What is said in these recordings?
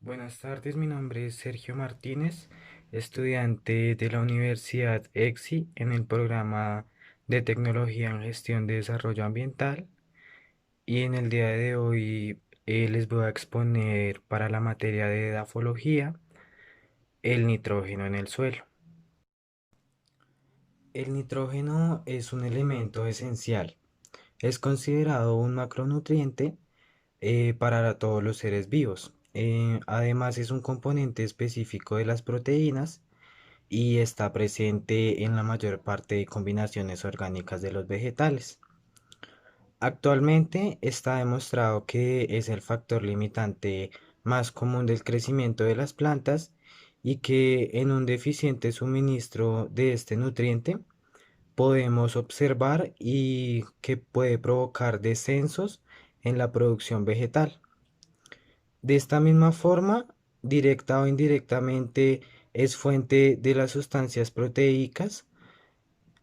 Buenas tardes, mi nombre es Sergio Martínez, estudiante de la Universidad EXI en el programa de Tecnología en Gestión de Desarrollo Ambiental y en el día de hoy les voy a exponer para la materia de edafología el nitrógeno en el suelo. El nitrógeno es un elemento esencial. Es considerado un macronutriente para todos los seres vivos. Además es un componente específico de las proteínas y está presente en la mayor parte de combinaciones orgánicas de los vegetales. Actualmente está demostrado que es el factor limitante más común del crecimiento de las plantas y que en un deficiente suministro de este nutriente podemos observar y que puede provocar descensos en la producción vegetal. De esta misma forma, directa o indirectamente, es fuente de las sustancias proteicas,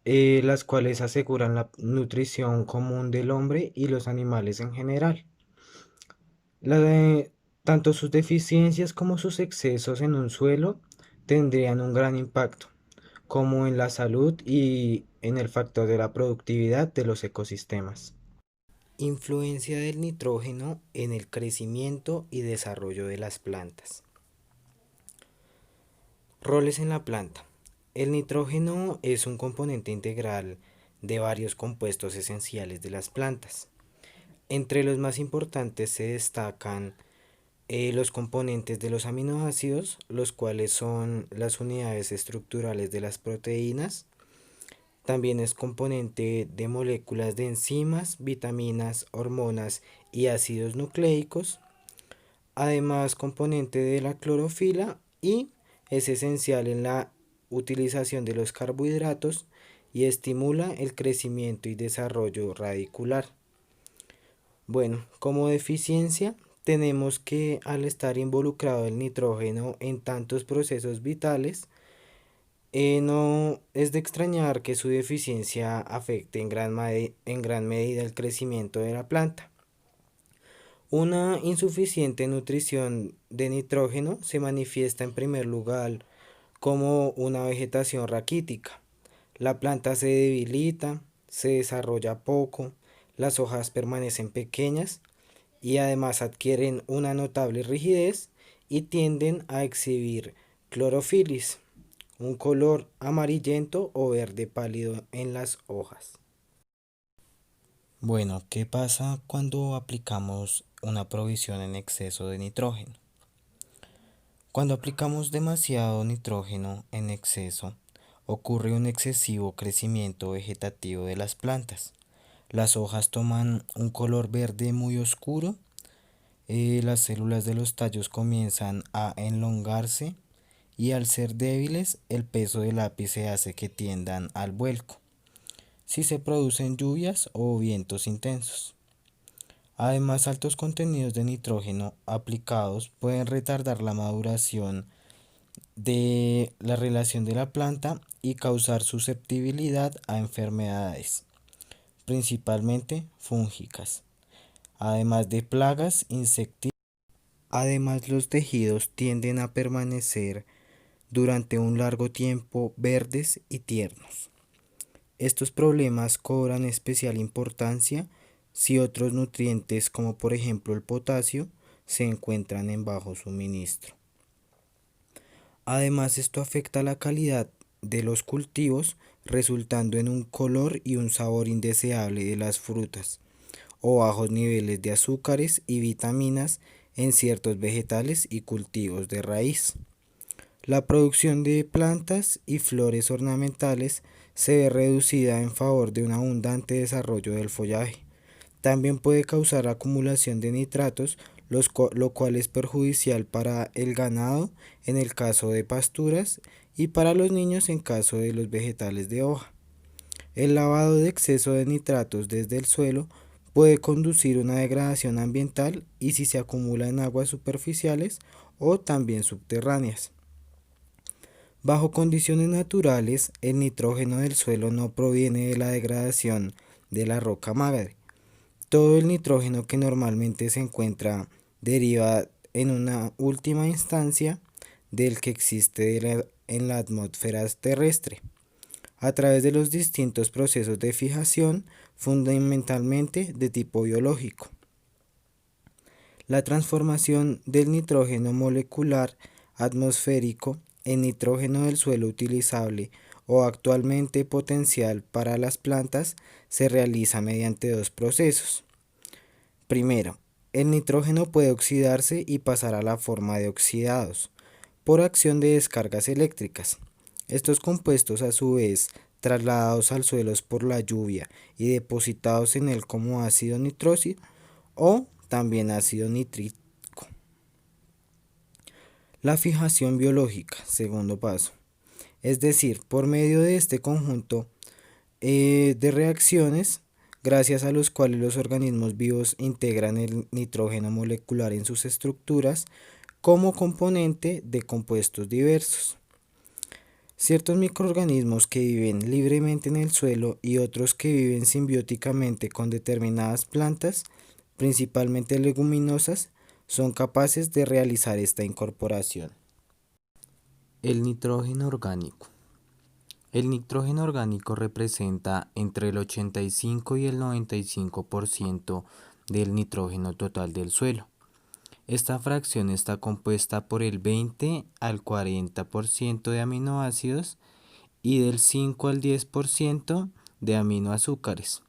las cuales aseguran la nutrición común del hombre y los animales en general. La de- Tanto sus deficiencias como sus excesos en un suelo tendrían un gran impacto, como en la salud y en el factor de la productividad de los ecosistemas. Influencia del nitrógeno en el crecimiento y desarrollo de las plantas. Roles en la planta. El nitrógeno es un componente integral de varios compuestos esenciales de las plantas. Entre los más importantes se destacan los componentes de los aminoácidos, los cuales son las unidades estructurales de las proteínas. También es componente de moléculas de enzimas, vitaminas, hormonas y ácidos nucleicos. Además, componente de la clorofila y es esencial en la utilización de los carbohidratos y estimula el crecimiento y desarrollo radicular. Bueno, como deficiencia tenemos que al estar involucrado el nitrógeno en tantos procesos vitales, no es de extrañar que su deficiencia afecte en gran medida el crecimiento de la planta. Una insuficiente nutrición de nitrógeno se manifiesta en primer lugar como una vegetación raquítica. La planta se debilita, se desarrolla poco, las hojas permanecen pequeñas y además adquieren una notable rigidez y tienden a exhibir clorofilis, un color amarillento o verde pálido en las hojas. Bueno, ¿qué pasa cuando aplicamos una provisión en exceso de nitrógeno? Cuando aplicamos demasiado nitrógeno en exceso, ocurre un excesivo crecimiento vegetativo de las plantas. Las hojas toman un color verde muy oscuro, las células de los tallos comienzan a enlongarse y al ser débiles, el peso del ápice hace que tiendan al vuelco, si se producen lluvias o vientos intensos. Además, altos contenidos de nitrógeno aplicados pueden retardar la maduración de la relación de la planta y causar susceptibilidad a enfermedades, principalmente fúngicas, además de plagas insectívoras. Además, los tejidos tienden a permanecer durante un largo tiempo verdes y tiernos. Estos problemas cobran especial importancia si otros nutrientes como por ejemplo el potasio se encuentran en bajo suministro. Además, esto afecta la calidad de los cultivos, resultando en un color y un sabor indeseable de las frutas o bajos niveles de azúcares y vitaminas en ciertos vegetales y cultivos de raíz. La producción de plantas y flores ornamentales se ve reducida en favor de un abundante desarrollo del follaje. También puede causar acumulación de nitratos, lo cual es perjudicial para el ganado en el caso de pasturas y para los niños en caso de los vegetales de hoja. El lavado de exceso de nitratos desde el suelo puede conducir a una degradación ambiental y si se acumula en aguas superficiales o también subterráneas. Bajo condiciones naturales, el nitrógeno del suelo no proviene de la degradación de la roca madre. Todo el nitrógeno que normalmente se encuentra deriva en una última instancia del que existe en la atmósfera terrestre, a través de los distintos procesos de fijación, fundamentalmente de tipo biológico. La transformación del nitrógeno molecular atmosférico en nitrógeno del suelo utilizable o actualmente potencial para las plantas se realiza mediante dos procesos. Primero, el nitrógeno puede oxidarse y pasar a la forma de oxidados por acción de descargas eléctricas. Estos compuestos, a su vez, trasladados al suelo por la lluvia y depositados en él como ácido nitróxico o también ácido nítrico. La fijación biológica, segundo paso. Es decir, por medio de este conjunto de reacciones, gracias a los cuales los organismos vivos integran el nitrógeno molecular en sus estructuras como componente de compuestos diversos. Ciertos microorganismos que viven libremente en el suelo y otros que viven simbióticamente con determinadas plantas, principalmente leguminosas, son capaces de realizar esta incorporación. El nitrógeno orgánico. El nitrógeno orgánico representa entre el 85 y el 95% del nitrógeno total del suelo. Esta fracción está compuesta por el 20 al 40% de aminoácidos y del 5 al 10% de aminoazúcares,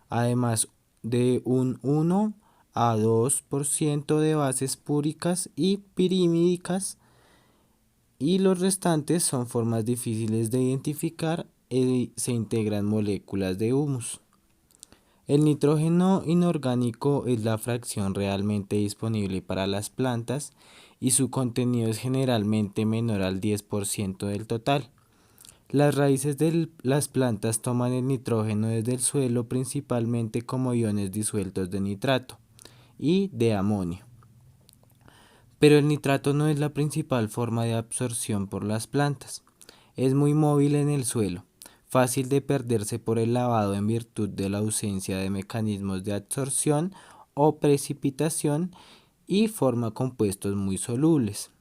además de un 1 a 2% de bases púricas y pirimídicas, y los restantes son formas difíciles de identificar y se integran moléculas de humus. El nitrógeno inorgánico es la fracción realmente disponible para las plantas y su contenido es generalmente menor al 10% del total. Las raíces de las plantas toman el nitrógeno desde el suelo principalmente como iones disueltos de nitrato y de amonio. Pero el nitrato no es la principal forma de absorción por las plantas. Es muy móvil en el suelo, fácil de perderse por el lavado en virtud de la ausencia de mecanismos de absorción o precipitación y forma compuestos muy solubles.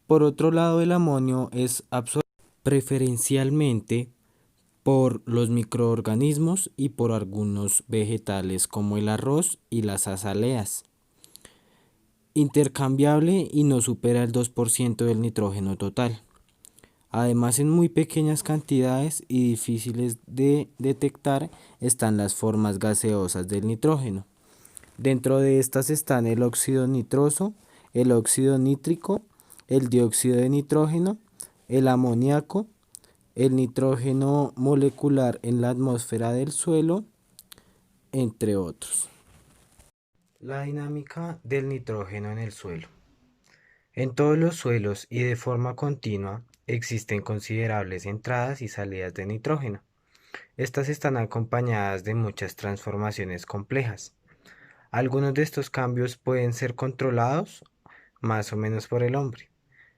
Por otro lado, el amonio es absorbido preferencialmente por los microorganismos y por algunos vegetales como el arroz y las azaleas. Intercambiable y no supera el 2% del nitrógeno total. Además, en muy pequeñas cantidades y difíciles de detectar están las formas gaseosas del nitrógeno. Dentro de estas están el óxido nitroso, el óxido nítrico, el dióxido de nitrógeno, el amoníaco, el nitrógeno molecular en la atmósfera del suelo, entre otros. La dinámica del nitrógeno en el suelo. En todos los suelos y de forma continua existen considerables entradas y salidas de nitrógeno. Estas están acompañadas de muchas transformaciones complejas. Algunos de estos cambios pueden ser controlados más o menos por el hombre,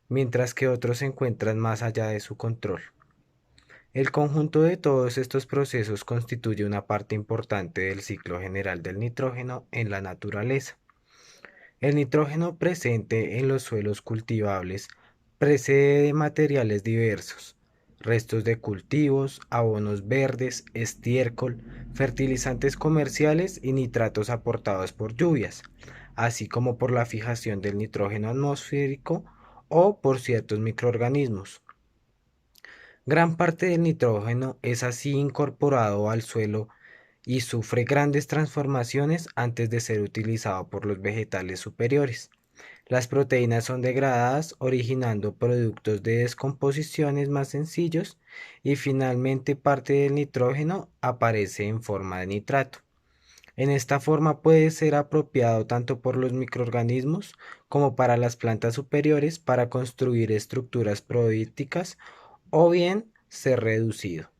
mientras que otros se encuentran más allá de su control. El conjunto de todos estos procesos constituye una parte importante del ciclo general del nitrógeno en la naturaleza. El nitrógeno presente en los suelos cultivables precede de materiales diversos, restos de cultivos, abonos verdes, estiércol, fertilizantes comerciales y nitratos aportados por lluvias, así como por la fijación del nitrógeno atmosférico o por ciertos microorganismos. Gran parte del nitrógeno es así incorporado al suelo y sufre grandes transformaciones antes de ser utilizado por los vegetales superiores. Las proteínas son degradadas, originando productos de descomposiciones más sencillos y finalmente parte del nitrógeno aparece en forma de nitrato. En esta forma puede ser apropiado tanto por los microorganismos como para las plantas superiores para construir estructuras probióticas o bien ser reducido.